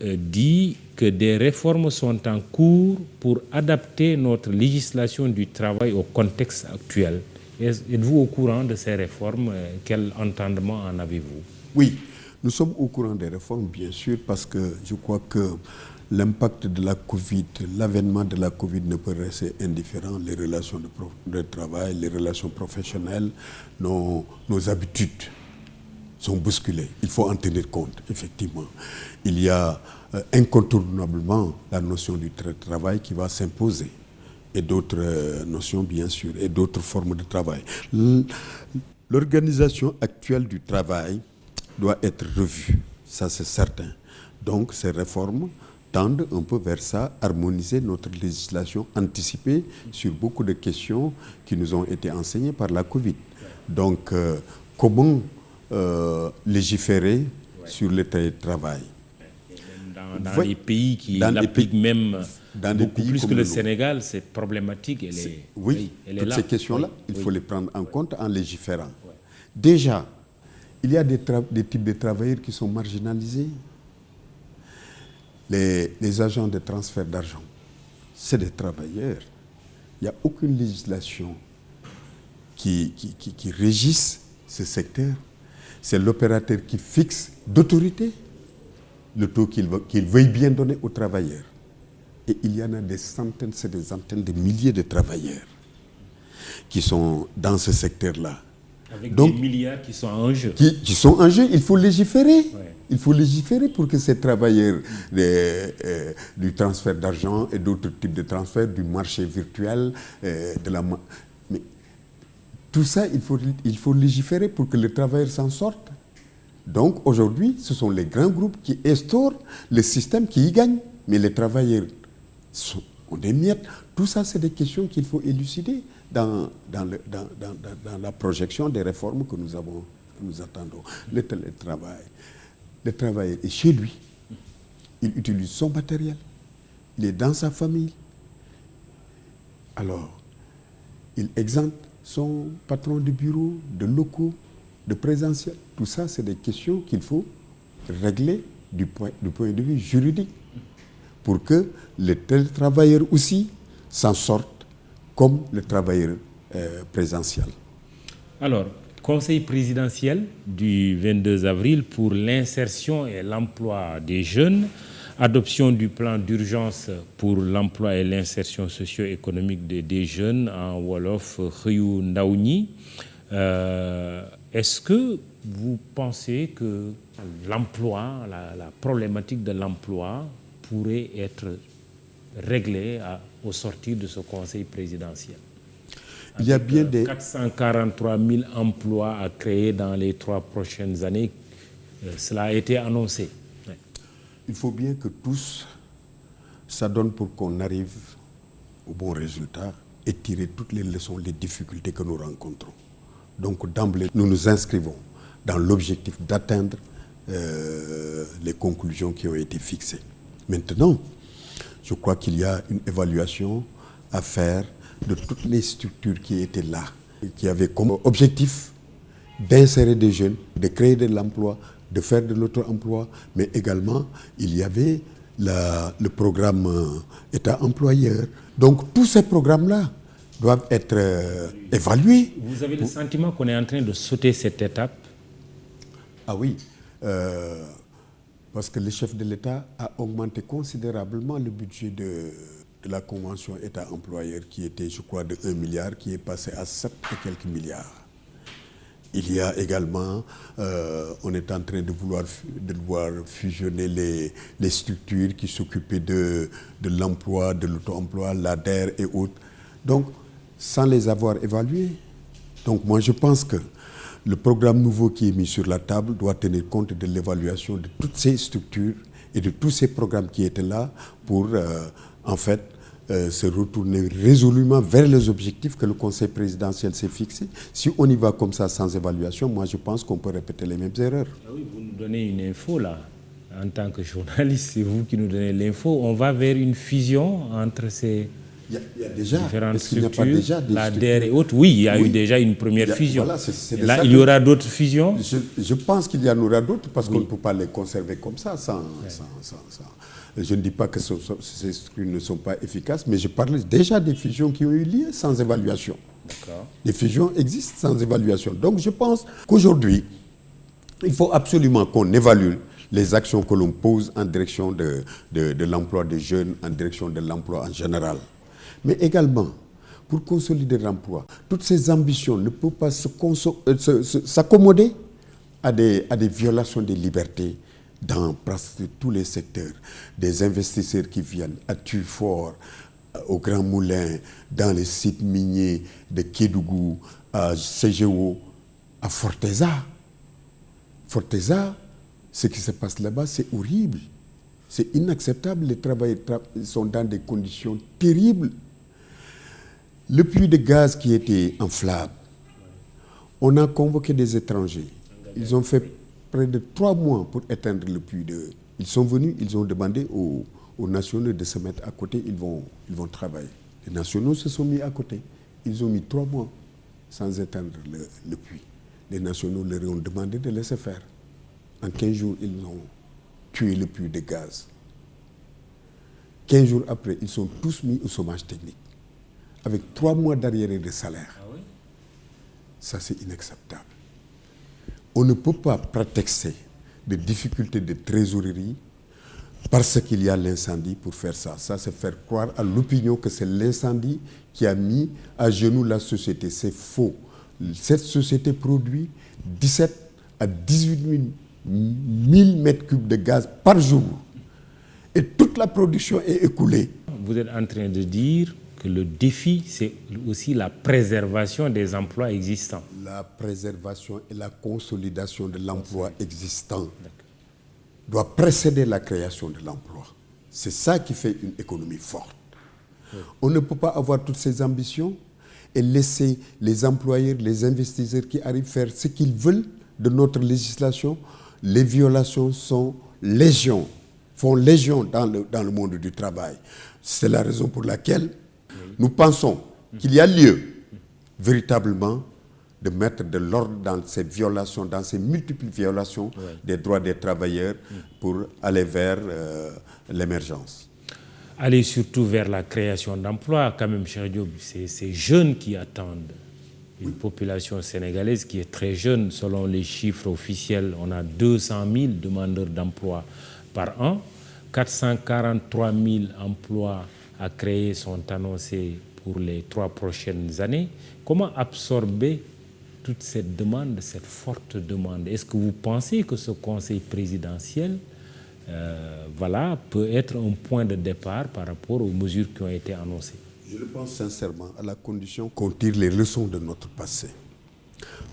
dit que des réformes sont en cours pour adapter notre législation du travail au contexte actuel. Êtes-vous au courant de ces réformes? Quel entendement en avez-vous? Oui, nous sommes au courant des réformes, bien sûr, parce que je crois que l'impact de la Covid, l'avènement de la Covid ne peut rester indifférent. Les relations de travail, les relations professionnelles, nos habitudes sont bousculées. Il faut en tenir compte, effectivement. Il y a incontournablement la notion du travail qui va s'imposer et d'autres notions, bien sûr, et d'autres formes de travail. L'organisation actuelle du travail doit être revue, ça c'est certain. Donc ces réformes tendent un peu vers ça, harmoniser notre législation, anticiper sur beaucoup de questions qui nous ont été enseignées par la Covid. Donc comment légiférer sur le télétravail. Dans les pays qui l'appliquent même beaucoup plus que le Sénégal, cette problématique, elle est toutes là. Ces questions-là, il faut les prendre en compte en légiférant. Déjà, il y a des types de travailleurs qui sont marginalisés. Les agents de transfert d'argent, c'est des travailleurs. Il n'y a aucune législation qui régisse ce secteur. C'est l'opérateur qui fixe d'autorité le taux qu'il veuille bien donner aux travailleurs. Et il y en a des centaines, c'est des centaines de milliers de travailleurs qui sont dans ce secteur-là. Avec donc, des milliards qui sont en jeu. Qui sont en jeu, il faut légiférer. Ouais. Il faut légiférer pour que ces travailleurs du transfert d'argent et d'autres types de transferts, du marché virtuel, mais tout ça, il faut légiférer pour que les travailleurs s'en sortent. Donc aujourd'hui, ce sont les grands groupes qui instaurent le système qui y gagnent. Mais les travailleurs ont des miettes. Tout ça, c'est des questions qu'il faut élucider dans la projection des réformes que nous attendons. Le télétravail. Le travailleur est chez lui. Il utilise son matériel. Il est dans sa famille. Alors, il exempte son patron de bureau, de locaux, de présentiel. Tout ça, c'est des questions qu'il faut régler du point de vue juridique pour que les télétravailleurs aussi s'en sortent comme le travailleur présentiel. Alors, Conseil présidentiel du 22 avril pour l'insertion et l'emploi des jeunes, adoption du plan d'urgence pour l'emploi et l'insertion socio-économique des jeunes en Wolof Xëyu Ndaw ñi. Est-ce que vous pensez que l'emploi, la problématique de l'emploi pourrait être réglée au sortir de ce Conseil présidentiel? Il y a bien des 443 000 emplois à créer dans les 3 prochaines années. Cela a été annoncé. Ouais. Il faut bien que tous s'adonnent pour qu'on arrive au bon résultat et tirer toutes les leçons, les difficultés que nous rencontrons. Donc d'emblée, nous nous inscrivons dans l'objectif d'atteindre les conclusions qui ont été fixées. Maintenant, je crois qu'il y a une évaluation à faire de toutes les structures qui étaient là, et qui avaient comme objectif d'insérer des jeunes, de créer de l'emploi, de faire de l'auto-emploi, mais également il y avait le programme État employeur. Donc tous ces programmes-là doivent être évalués. Vous avez le sentiment qu'on est en train de sauter cette étape? Ah oui, parce que le chef de l'État a augmenté considérablement le budget de la convention État-employeur qui était, je crois, de 1 milliard, qui est passé à 7 et quelques milliards. Il y a également, on est en train de vouloir fusionner les structures qui s'occupaient de l'emploi, de l'auto-emploi, l'ADER et autres. Donc, sans les avoir évalués. Donc, moi, je pense que le programme nouveau qui est mis sur la table doit tenir compte de l'évaluation de toutes ces structures et de tous ces programmes qui étaient là pour, en fait, se retourner résolument vers les objectifs que le Conseil présidentiel s'est fixés. Si on y va comme ça sans évaluation, moi je pense qu'on peut répéter les mêmes erreurs. Ah oui, vous nous donnez une info là, en tant que journaliste, c'est vous qui nous donnez l'info. On va vers une fusion entre ces il y a déjà, différentes structures, déjà des l'ADER et autres. Oui, il y a eu déjà une première fusion. Voilà, là, il y aura d'autres fusions? Je pense qu'il y en aura d'autres parce qu'on ne peut pas les conserver comme ça sans. Je ne dis pas que ces structures ne sont pas efficaces, mais je parle déjà des fusions qui ont eu lieu sans évaluation. Les fusions existent sans évaluation. Donc je pense qu'aujourd'hui, il faut absolument qu'on évalue les actions que l'on pose en direction de l'emploi des jeunes, en direction de l'emploi en général. Mais également, pour consolider l'emploi, toutes ces ambitions ne peuvent pas s'accommoder à des violations des libertés dans presque tous les secteurs. Des investisseurs qui viennent à Tulfort, au Grand Moulin, dans les sites miniers de Kédougou, à CGO, à Forteza. Forteza, ce qui se passe là-bas, c'est horrible. C'est inacceptable. Les travailleurs sont dans des conditions terribles. Le puits de gaz qui était enflammable, on a convoqué des étrangers. Ils ont fait près de 3 mois pour éteindre le puits. Ils sont venus, ils ont demandé aux nationaux de se mettre à côté, ils vont travailler. Les nationaux se sont mis à côté. Ils ont mis 3 mois sans éteindre le puits. Les nationaux leur ont demandé de laisser faire. En 15 jours, ils ont tué le puits de gaz. 15 jours après, ils sont tous mis au chômage technique, avec 3 mois d'arriérés de salaire. Ah oui? Ça, c'est inacceptable. On ne peut pas prétexter de difficultés de trésorerie parce qu'il y a l'incendie pour faire ça. Ça, c'est faire croire à l'opinion que c'est l'incendie qui a mis à genoux la société. C'est faux. Cette société produit 17 à 18 000 mètres cubes de gaz par jour. Et toute la production est écoulée. Vous êtes en train de dire que le défi, c'est aussi la préservation des emplois existants. La préservation et la consolidation de l'emploi existant doit précéder la création de l'emploi. C'est ça qui fait une économie forte. Oui. On ne peut pas avoir toutes ces ambitions et laisser les employeurs, les investisseurs qui arrivent faire ce qu'ils veulent de notre législation. Les violations sont légion, font légion dans le monde du travail. C'est la raison pour laquelle nous pensons qu'il y a lieu véritablement de mettre de l'ordre dans ces violations, dans ces multiples violations des droits des travailleurs pour aller vers l'émergence. Aller surtout vers la création d'emplois, quand même, Cheikh Diop, c'est ces jeunes qui attendent. Une population sénégalaise qui est très jeune, selon les chiffres officiels, on a 200 000 demandeurs d'emploi par an. 443 000 emplois à créer sont annoncés pour les 3 prochaines années. Comment absorber toute cette demande, cette forte demande? Est-ce que vous pensez que ce conseil présidentiel peut être un point de départ par rapport aux mesures qui ont été annoncées? Je le pense sincèrement, à la condition qu'on tire les leçons de notre passé.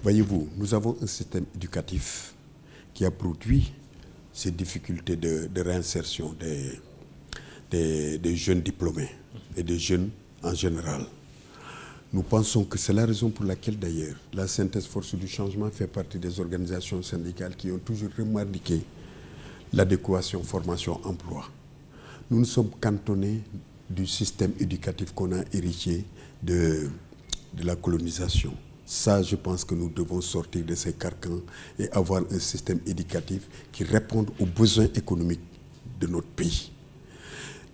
Voyez-vous, nous avons un système éducatif qui a produit ces difficultés de réinsertion des jeunes diplômés et des jeunes en général. Nous pensons que c'est la raison pour laquelle d'ailleurs la synthèse force du changement fait partie des organisations syndicales qui ont toujours remarqué l'adéquation formation-emploi. Nous nous sommes cantonnés du système éducatif qu'on a hérité de la colonisation. Ça, je pense que nous devons sortir de ces carcans et avoir un système éducatif qui réponde aux besoins économiques de notre pays.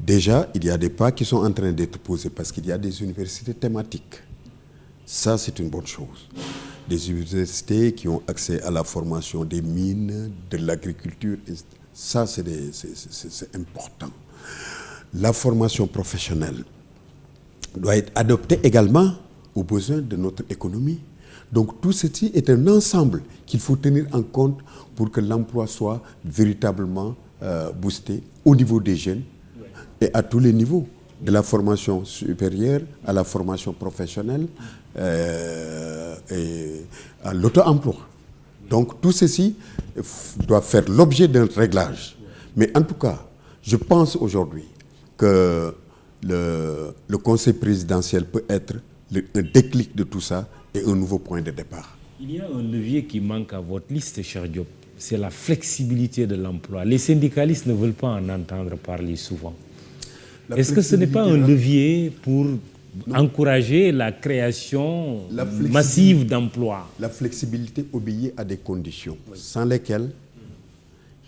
Déjà, il y a des pas qui sont en train d'être posés parce qu'il y a des universités thématiques. Ça, c'est une bonne chose. Des universités qui ont accès à la formation des mines, de l'agriculture. Ça, c'est important. La formation professionnelle doit être adaptée également aux besoins de notre économie. Donc tout ceci est un ensemble qu'il faut tenir en compte pour que l'emploi soit véritablement boosté au niveau des jeunes et à tous les niveaux, de la formation supérieure à la formation professionnelle et à l'auto-emploi. Donc tout ceci doit faire l'objet d'un réglage. Mais en tout cas, je pense aujourd'hui que le Conseil présidentiel peut être un déclic de tout ça et un nouveau point de départ. Il y a un levier qui manque à votre liste, cher Diop, c'est la flexibilité de l'emploi. Les syndicalistes ne veulent pas en entendre parler souvent. Est-ce que ce n'est pas un levier pour encourager la création massive d'emplois? La flexibilité obéit à des conditions, sans lesquelles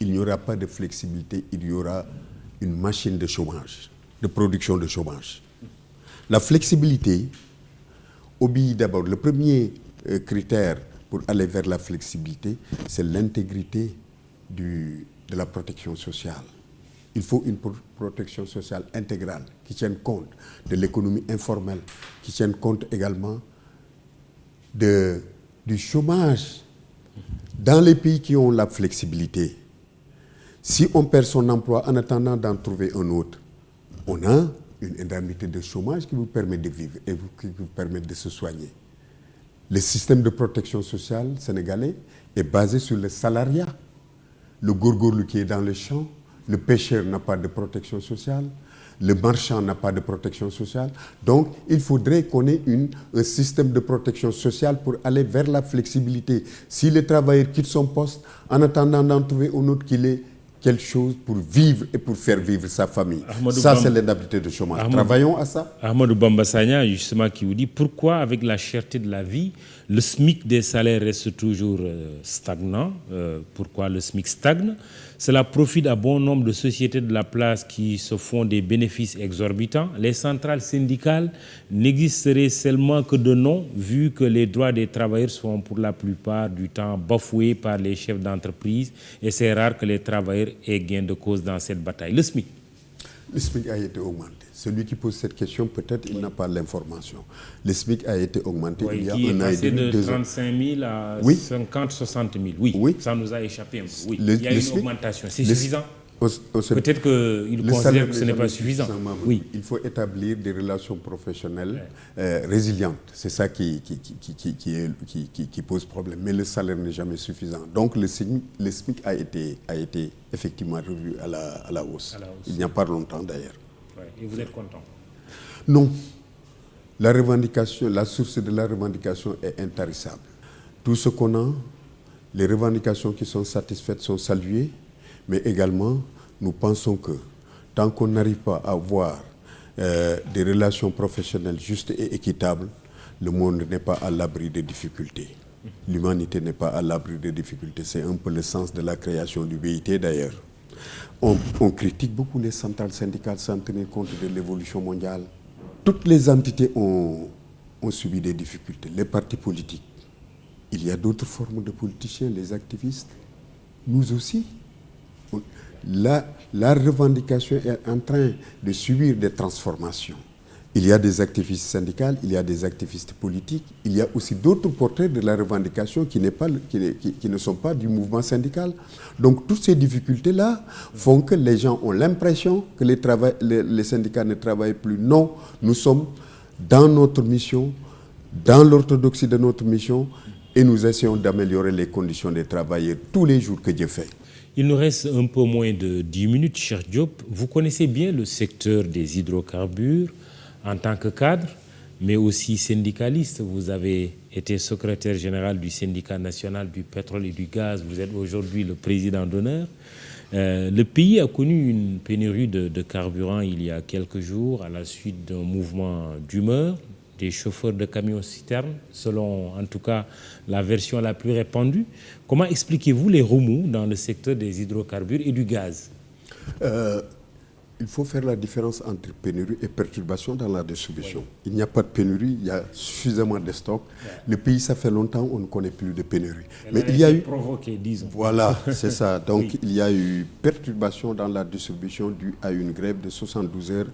il n'y aura pas de flexibilité, il y aura une machine de chômage, de production de chômage. La flexibilité obéit d'abord. Le premier critère pour aller vers la flexibilité, c'est l'intégrité de la protection sociale. Il faut une protection sociale intégrale qui tienne compte de l'économie informelle, qui tienne compte également du chômage. Dans les pays qui ont la flexibilité, si on perd son emploi en attendant d'en trouver un autre, on a une indemnité de chômage qui vous permet de vivre et qui vous permet de se soigner. Le système de protection sociale sénégalais est basé sur le salariat. Le gourgourou qui est dans le champ, le pêcheur n'a pas de protection sociale, le marchand n'a pas de protection sociale. Donc, il faudrait qu'on ait un système de protection sociale pour aller vers la flexibilité. Si le travailleur quitte son poste, en attendant d'en trouver un autre qu'il ait quelque chose pour vivre et pour faire vivre sa famille. Ça, c'est l'indemnité de chômage. Travaillons à ça. Ahmadou Bamba Sagna, justement, qui vous dit pourquoi, avec la cherté de la vie, le SMIC des salaires reste toujours stagnant. Pourquoi le SMIC stagne? Cela profite à bon nombre de sociétés de la place qui se font des bénéfices exorbitants. Les centrales syndicales n'existeraient seulement que de nom, vu que les droits des travailleurs sont pour la plupart du temps bafoués par les chefs d'entreprise, et c'est rare que les travailleurs aient gain de cause dans cette bataille. Le SMIC. Le SMIC a été augmenté. Celui qui pose cette question, peut-être il n'a pas l'information. Le SMIC a été augmenté il y a un an et demi, 2 ans. De 35 000 à 50, 60 000. Oui, ça nous a échappé un peu. Oui. Il y a une augmentation. C'est suffisant? Peut-être qu'il considère que ce n'est pas suffisant. Oui. Il faut établir des relations professionnelles résilientes. C'est ça qui pose problème. Mais le salaire n'est jamais suffisant. Donc le SMIC a été effectivement revu à la hausse. Il n'y a pas longtemps d'ailleurs. Et vous êtes content? Non. La source de la revendication est intarissable. Tout ce qu'on a, les revendications qui sont satisfaites sont saluées, mais également, nous pensons que tant qu'on n'arrive pas à avoir des relations professionnelles justes et équitables, le monde n'est pas à l'abri des difficultés. L'humanité n'est pas à l'abri des difficultés. C'est un peu le sens de la création du BIT d'ailleurs. On critique beaucoup les centrales syndicales sans tenir compte de l'évolution mondiale. Toutes les entités ont subi des difficultés. Les partis politiques. Il y a d'autres formes de politiciens, les activistes. Nous aussi. La revendication est en train de subir des transformations. Il y a des activistes syndicaux, il y a des activistes politiques, il y a aussi d'autres porteurs de la revendication qui ne sont pas du mouvement syndical. Donc toutes ces difficultés-là font que les gens ont l'impression que les syndicats ne travaillent plus. Non, nous sommes dans notre mission, dans l'orthodoxie de notre mission, et nous essayons d'améliorer les conditions des travailleurs tous les jours que Dieu fait. Il nous reste un peu moins de 10 minutes, cher Diop. Vous connaissez bien le secteur des hydrocarbures en tant que cadre, mais aussi syndicaliste. Vous avez été secrétaire général du syndicat national du pétrole et du gaz. Vous êtes aujourd'hui le président d'honneur. Le pays a connu une pénurie de carburant il y a quelques jours à la suite d'un mouvement d'humeur des chauffeurs de camions-citernes, selon en tout cas la version la plus répandue. Comment expliquez-vous les remous dans le secteur des hydrocarbures et du gaz? Il faut faire la différence entre pénurie et perturbation dans la distribution. Oui. Il n'y a pas de pénurie, il y a suffisamment de stocks. Ouais. Le pays, ça fait longtemps, on ne connaît plus de pénurie. Mais il y a eu provoqué, disons. Voilà, c'est ça. Donc oui. Il y a eu perturbation dans la distribution due à une grève de 72 heures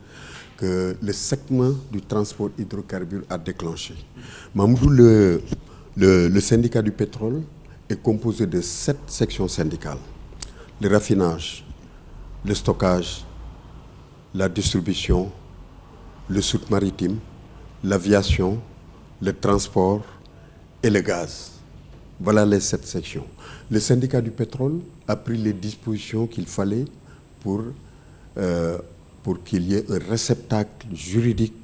que le segment du transport hydrocarbures a déclenché. Mamoudou, le syndicat du pétrole est composé de 7 sections syndicales. Le raffinage, le stockage, la distribution, le soute maritime, l'aviation, le transport et le gaz. Voilà les 7 sections. Le syndicat du pétrole a pris les dispositions qu'il fallait pour qu'il y ait un réceptacle juridique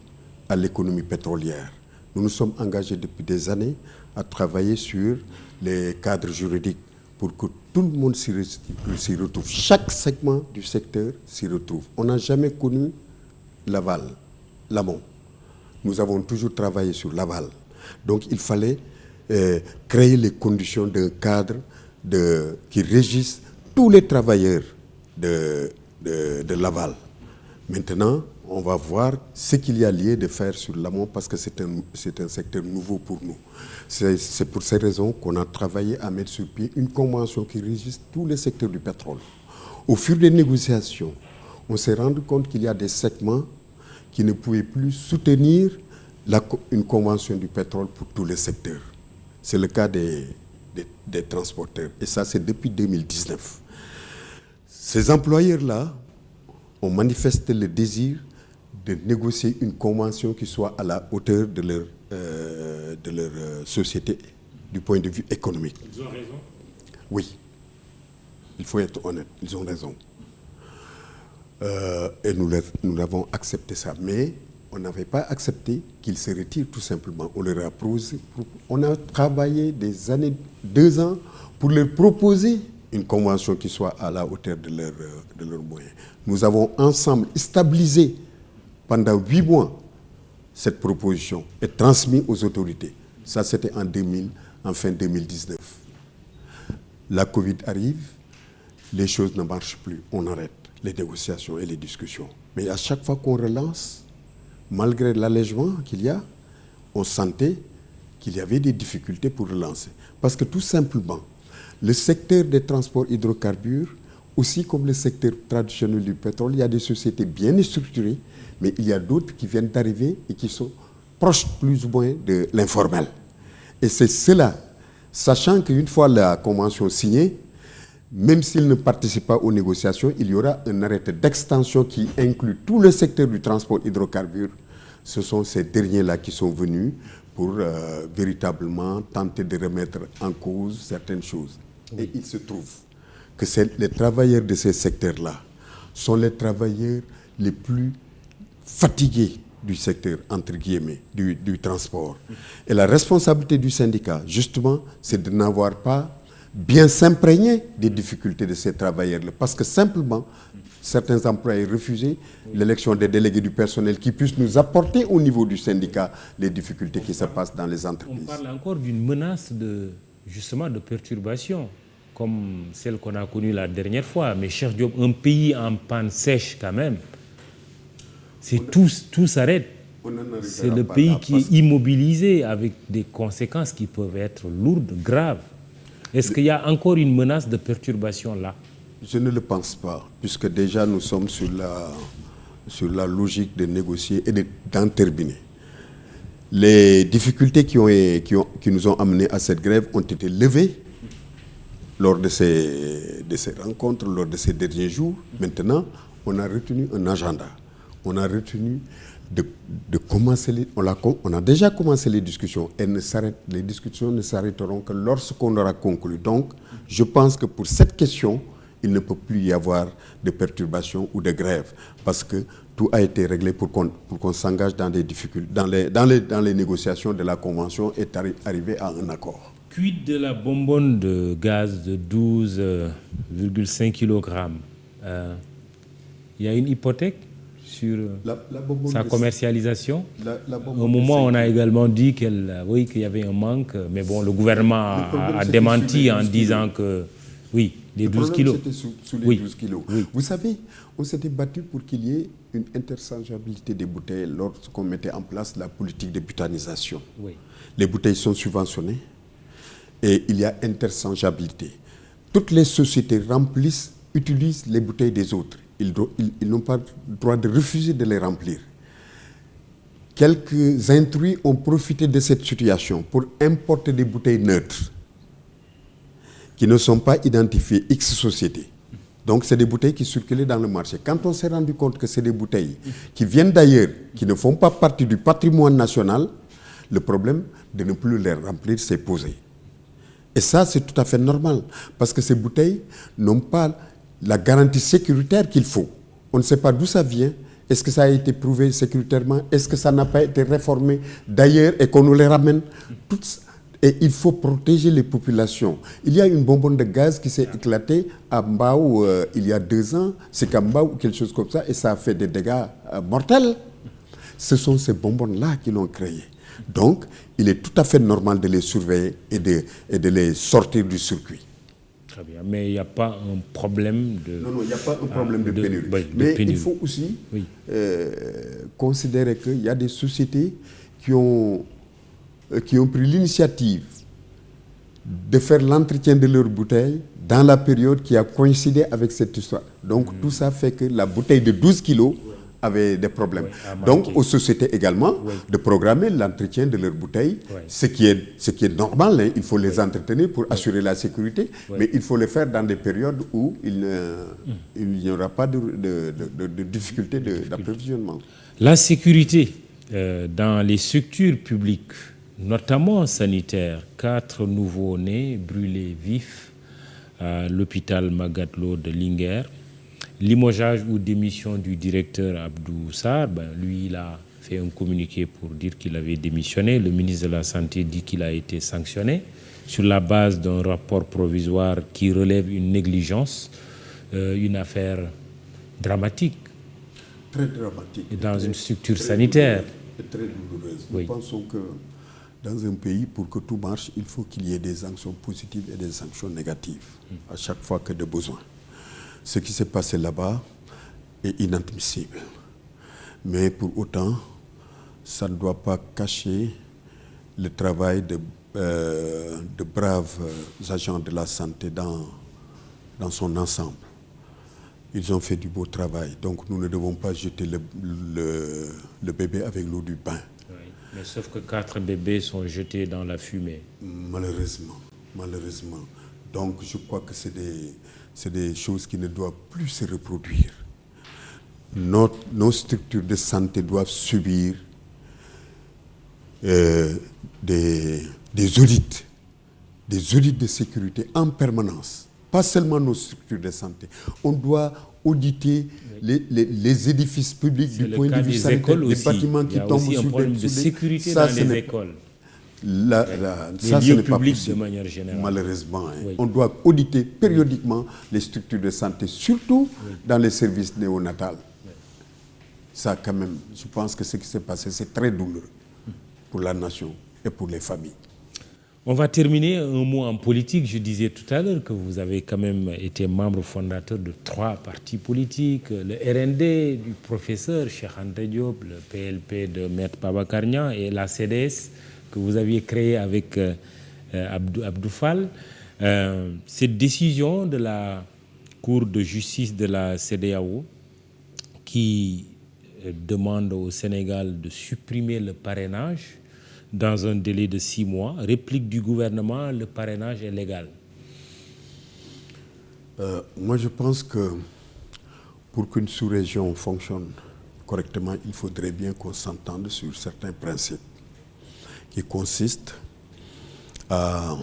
à l'économie pétrolière. Nous nous sommes engagés depuis des années à travailler sur les cadres juridiques pour que tout le monde s'y retrouve. Chaque segment du secteur s'y retrouve. On n'a jamais connu l'aval, l'amont. Nous avons toujours travaillé sur l'aval. Donc il fallait créer les conditions d'un cadre qui régisse tous les travailleurs de l'aval. Maintenant, on va voir ce qu'il y a lieu de faire sur l'amont parce que c'est un secteur nouveau pour nous. C'est pour ces raisons qu'on a travaillé à mettre sur pied une convention qui régisse tous les secteurs du pétrole. Au fur des négociations, on s'est rendu compte qu'il y a des segments qui ne pouvaient plus soutenir une convention du pétrole pour tous les secteurs. C'est le cas des transporteurs. Et ça, c'est depuis 2019. Ces employeurs-là ont manifesté le désir de négocier une convention qui soit à la hauteur de leur société du point de vue économique. Ils ont raison? Oui. Il faut être honnête. Ils ont raison. Et nous l'avons accepté ça. Mais on n'avait pas accepté qu'ils se retirent tout simplement. On leur a proposé. On a travaillé des années, 2 ans, pour leur proposer une convention qui soit à la hauteur de leurs moyens. Nous avons ensemble stabilisé pendant 8 mois cette proposition et transmis aux autorités. Ça, c'était en fin 2019. La Covid arrive, les choses ne marchent plus. On arrête les négociations et les discussions. Mais à chaque fois qu'on relance, malgré l'allègement qu'il y a, on sentait qu'il y avait des difficultés pour relancer. Parce que tout simplement, le secteur des transports hydrocarbures, aussi comme le secteur traditionnel du pétrole, il y a des sociétés bien structurées, mais il y a d'autres qui viennent d'arriver et qui sont proches plus ou moins de l'informel. Et c'est cela, sachant qu'une fois la convention signée, même s'ils ne participent pas aux négociations, il y aura un arrêté d'extension qui inclut tout le secteur du transport hydrocarbures. Ce sont ces derniers-là qui sont venus pour véritablement tenter de remettre en cause certaines choses. Oui. Et il se trouve que les travailleurs de ces secteurs-là sont les travailleurs les plus fatigués du secteur, entre guillemets, du transport. Et la responsabilité du syndicat, justement, c'est de n'avoir pas bien s'imprégner des difficultés de ces travailleurs-là. Parce que simplement, certains employeurs refusaient l'élection des délégués du personnel qui puissent nous apporter au niveau du syndicat les difficultés qui se passent dans les entreprises. On parle encore d'une menace justement de perturbation, comme celle qu'on a connue la dernière fois. Mais cher Diop, un pays en panne sèche quand même, tout s'arrête. C'est le pays qui est immobilisé avec des conséquences qui peuvent être lourdes, graves. Est-ce qu'il y a encore une menace de perturbation là? Je ne le pense pas, puisque déjà nous sommes sur la logique de négocier et d'en terminer. Les difficultés qui nous ont amenés à cette grève ont été levées lors de ces rencontres, lors de ces derniers jours. Maintenant, on a retenu un agenda. On a retenu de commencer, on a déjà commencé les discussions et les discussions ne s'arrêteront que lorsqu'on aura conclu. Donc, je pense que pour cette question, il ne peut plus y avoir de perturbation ou de grève parce que tout a été réglé pour qu'on s'engage dans des difficultés, dans les négociations de la convention et arriver à un accord. Quid de la bonbonne de gaz de 12,5 kg? Il y a une hypothèque sur sa commercialisation. Au moment, on a également dit qu'il y avait un manque, mais bon, le gouvernement a démenti en disant que oui, les 12 kilos. C'était sous les 12 kilos. Oui. Vous savez, on s'était battu pour qu'il y ait une interchangeabilité des bouteilles lorsqu'on mettait en place la politique de butanisation. Oui. Les bouteilles sont subventionnées et il y a interchangeabilité. Toutes les sociétés utilisent les bouteilles des autres. Ils n'ont pas le droit de refuser de les remplir. Quelques intrus ont profité de cette situation pour importer des bouteilles neutres qui ne sont pas identifiées X sociétés. Donc, c'est des bouteilles qui circulaient dans le marché. Quand on s'est rendu compte que c'est des bouteilles qui viennent d'ailleurs, qui ne font pas partie du patrimoine national, le problème de ne plus les remplir s'est posé. Et ça, c'est tout à fait normal, parce que ces bouteilles n'ont pas la garantie sécuritaire qu'il faut. On ne sait pas d'où ça vient. Est-ce que ça a été prouvé sécuritairement? Est-ce que ça n'a pas été réformé d'ailleurs et qu'on nous les ramène? Et il faut protéger les populations. Il y a une bonbonne de gaz qui s'est éclatée à Mbao il y a 2 ans. C'est qu'à Mbao ou quelque chose comme ça, et ça a fait des dégâts mortels. Ce sont ces bonbonnes-là qui l'ont créé. Donc, il est tout à fait normal de les surveiller et de les sortir du circuit. Très bien, mais il n'y a pas un problème de... Non, il n'y a pas un problème de pénurie. Mais il faut aussi considérer qu'il y a des sociétés qui ont pris l'initiative de faire l'entretien de leurs bouteilles dans la période qui a coïncidé avec cette histoire. Donc, tout ça fait que la bouteille de 12 kilos avait des problèmes. Donc, aux sociétés également de programmer l'entretien de leurs bouteilles, ce qui est normal. Hein. Il faut les entretenir pour assurer la sécurité, mais il faut le faire dans des périodes où il n'y aura pas de difficulté d'approvisionnement. La sécurité dans les structures publiques, notamment sanitaires, 4 nouveaux-nés brûlés vifs à l'hôpital Magatte Lô de Linguère. Limogeage ou démission du directeur Abdou Sarr, lui, il a fait un communiqué pour dire qu'il avait démissionné. Le ministre de la Santé dit qu'il a été sanctionné sur la base d'un rapport provisoire qui relève une négligence, une affaire dramatique. Très dramatique. Dans une structure sanitaire. Très douloureuse. Nous pensons que dans un pays, pour que tout marche, il faut qu'il y ait des sanctions positives et des sanctions négatives à chaque fois que de besoin. Ce qui s'est passé là-bas est inadmissible. Mais pour autant, ça ne doit pas cacher le travail de braves agents de la santé dans son ensemble. Ils ont fait du beau travail. Donc nous ne devons pas jeter le bébé avec l'eau du bain. Oui. Mais sauf que 4 bébés sont jetés dans la fumée. Malheureusement. Donc je crois que c'est des choses qui ne doivent plus se reproduire. Nos structures de santé doivent subir des audits de sécurité en permanence. Pas seulement nos structures de santé. On doit auditer les édifices publics du point de vue sanitaire, les bâtiments qui tombent sur des... Il y a aussi un problème de sécurité dans les écoles. Ça, lieux publics de manière générale. Malheureusement, on doit auditer périodiquement les structures de santé, surtout dans les services néonatals. Ça, quand même, je pense que ce qui s'est passé, c'est très douloureux pour la nation et pour les familles. On va terminer un mot en politique. Je disais tout à l'heure que vous avez quand même été membre fondateur de 3 partis politiques, le RND du professeur Cheikh Anta Diop, le PLP de Maître Babacar Niang et la CDS que vous aviez créée avec Abdou Fall. Cette décision de la Cour de justice de la CEDEAO qui demande au Sénégal de supprimer le parrainage dans un délai de 6 mois, réplique du gouvernement, le parrainage est légal. Moi, je pense que pour qu'une sous-région fonctionne correctement, il faudrait bien qu'on s'entende sur certains principes qui consistent à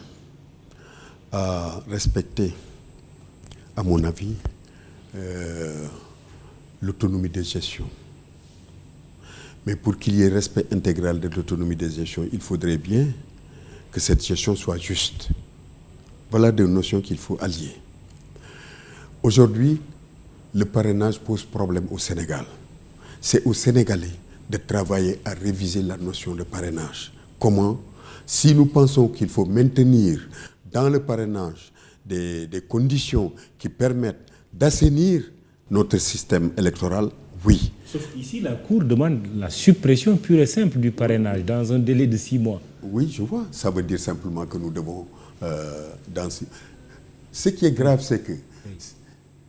respecter, à mon avis, l'autonomie de gestion Mais pour qu'il y ait respect intégral de l'autonomie des gestions, il faudrait bien que cette gestion soit juste. Voilà deux notions qu'il faut allier. Aujourd'hui, le parrainage pose problème au Sénégal. C'est aux Sénégalais de travailler à réviser la notion de parrainage. Comment? Si nous pensons qu'il faut maintenir dans le parrainage des conditions qui permettent d'assainir notre système électoral, oui. Sauf qu'ici, la Cour demande la suppression pure et simple du parrainage dans un délai de 6 mois. Oui, je vois. Ça veut dire simplement que nous devons... Ce qui est grave, c'est que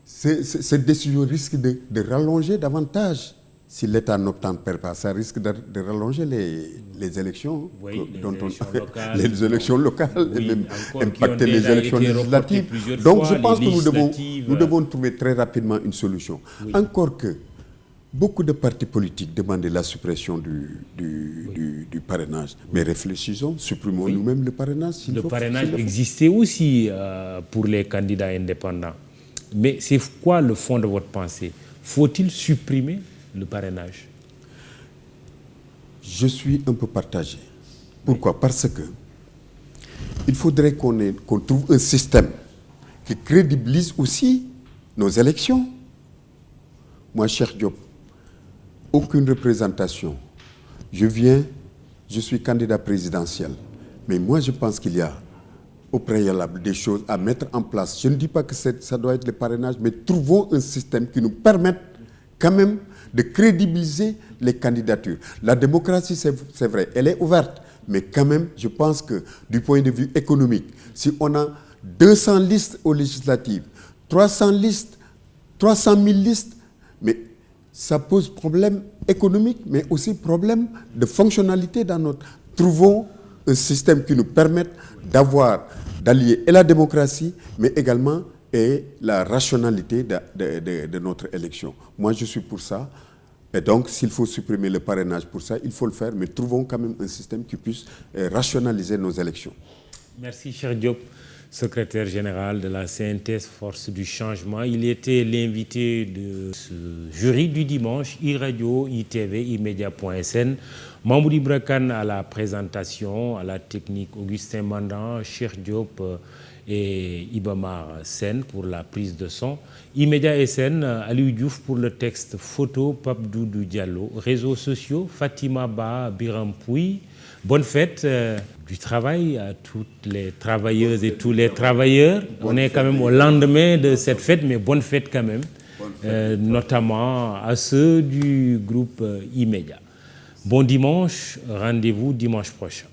cette décision risque de rallonger davantage. Si l'État n'obtempère pas, ça risque de rallonger les élections, oui, locales, les élections locales, oui, et même impacter les élections législatives. Donc je pense que nous devons trouver très rapidement une solution. Oui. Encore que beaucoup de partis politiques demandaient la suppression du parrainage. Mais réfléchissons, supprimons nous-mêmes le parrainage. Le parrainage existait aussi pour les candidats indépendants. Mais c'est quoi le fond de votre pensée? Faut-il supprimer le parrainage? Je suis un peu partagé. Pourquoi? Parce que il faudrait qu'on trouve un système qui crédibilise aussi nos élections. Moi, Cheikh Diop, aucune représentation. Je suis candidat présidentiel. Mais moi, je pense qu'il y a au préalable des choses à mettre en place. Je ne dis pas que ça doit être le parrainage, mais trouvons un système qui nous permette quand même de crédibiliser les candidatures. La démocratie, c'est vrai, elle est ouverte, mais quand même, je pense que du point de vue économique, si on a 200 listes aux législatives, 300 listes, 300 000 listes, mais ça pose problème économique, mais aussi problème de fonctionnalité dans notre... Trouvons un système qui nous permette d'allier et la démocratie, mais également et la rationalité de notre élection. Moi, je suis pour ça. Et donc, s'il faut supprimer le parrainage pour ça, il faut le faire, mais trouvons quand même un système qui puisse rationaliser nos élections. Merci, Cheikh Diop, secrétaire général de la CNTS Force du Changement. Il était l'invité de ce jury du dimanche, iRadio, ITV, imedia.sn. Mamoudi Brakan à la présentation, à la technique, Augustin Mandan, Cheikh Diop et Ibamar Sen pour la prise de son. Imedia SN, Aliou Diouf pour le texte photo, Pape Doudou Diallo. Réseaux sociaux, Fatima Ba, Biram Pouy. Bonne fête du travail à toutes les travailleuses et tous les travailleurs. On est quand même au lendemain de cette fête, mais bonne fête quand même, notamment à ceux du groupe Imedia. Bon dimanche, rendez-vous dimanche prochain.